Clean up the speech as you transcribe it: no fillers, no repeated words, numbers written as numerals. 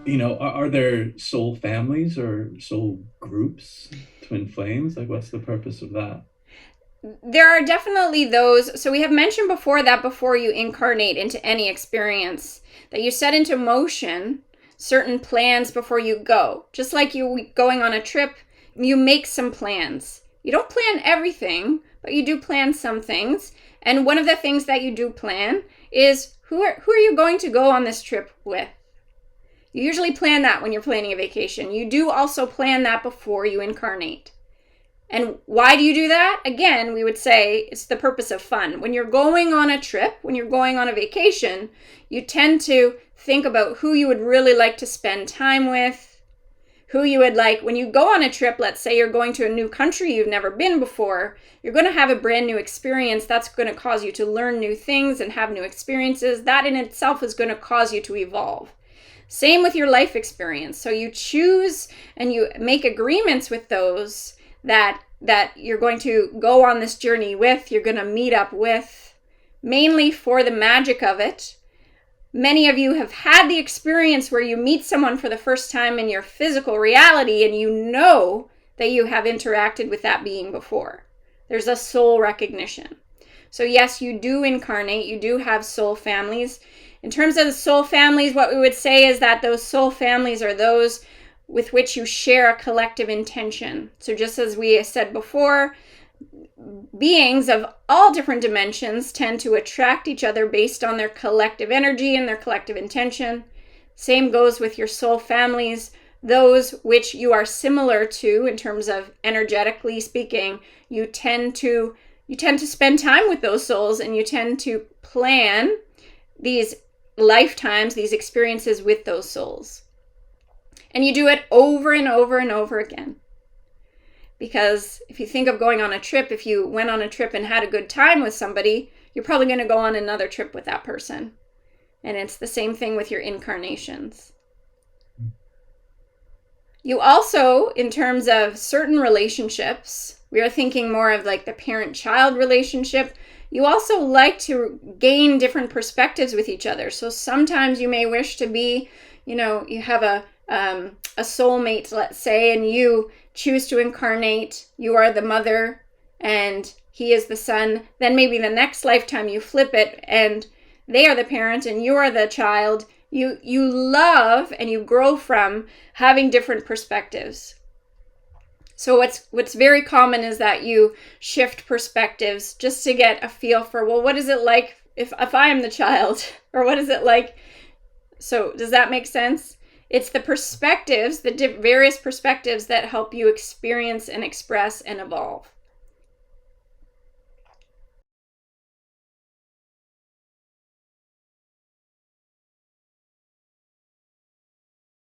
are there soul families or soul groups, twin flames? Like, what's the purpose of that? There are definitely those. So we have mentioned before that before you incarnate into any experience, that you set into motion certain plans before you go. Just like you going on a trip, you make some plans. You don't plan everything, but you do plan some things. And one of the things that you do plan is who are you going to go on this trip with? You usually plan that when you're planning a vacation. You do also plan that before you incarnate. And why do you do that? Again, we would say it's the purpose of fun. When you're going on a trip, when you're going on a vacation, you tend to think about who you would really like to spend time with, who you would like. When you go on a trip, let's say you're going to a new country you've never been before, you're going to have a brand new experience. That's going to cause you to learn new things and have new experiences. That in itself is going to cause you to evolve. Same with your life experience. So you choose and you make agreements with those that you're going to go on this journey with, you're going to meet up with, mainly for the magic of it. Many of you have had the experience where you meet someone for the first time in your physical reality and you know that you have interacted with that being before. There's a soul recognition. So yes, you do incarnate, you do have soul families. In terms of the soul families, what we would say is that those soul families are those with which you share a collective intention. So just as we said before, beings of all different dimensions tend to attract each other based on their collective energy and their collective intention. Same goes with your soul families. Those which you are similar to in terms of energetically speaking, you tend to spend time with those souls and you tend to plan these lifetimes, these experiences with those souls. And you do it over and over and over again. Because if you think of going on a trip, if you went on a trip and had a good time with somebody, you're probably going to go on another trip with that person. And it's the same thing with your incarnations. You also, in terms of certain relationships, we are thinking more of like the parent-child relationship. You also like to gain different perspectives with each other. So sometimes you may wish to be, you have a soulmate, let's say, and you choose to incarnate. You are the mother and he is the son. Then maybe the next lifetime you flip it and they are the parent and you are the child. You love and you grow from having different perspectives. So what's very common is that you shift perspectives just to get a feel for, well, what is it like if I am the child? Or what is it like? So does that make sense? It's the perspectives, the various perspectives that help you experience and express and evolve.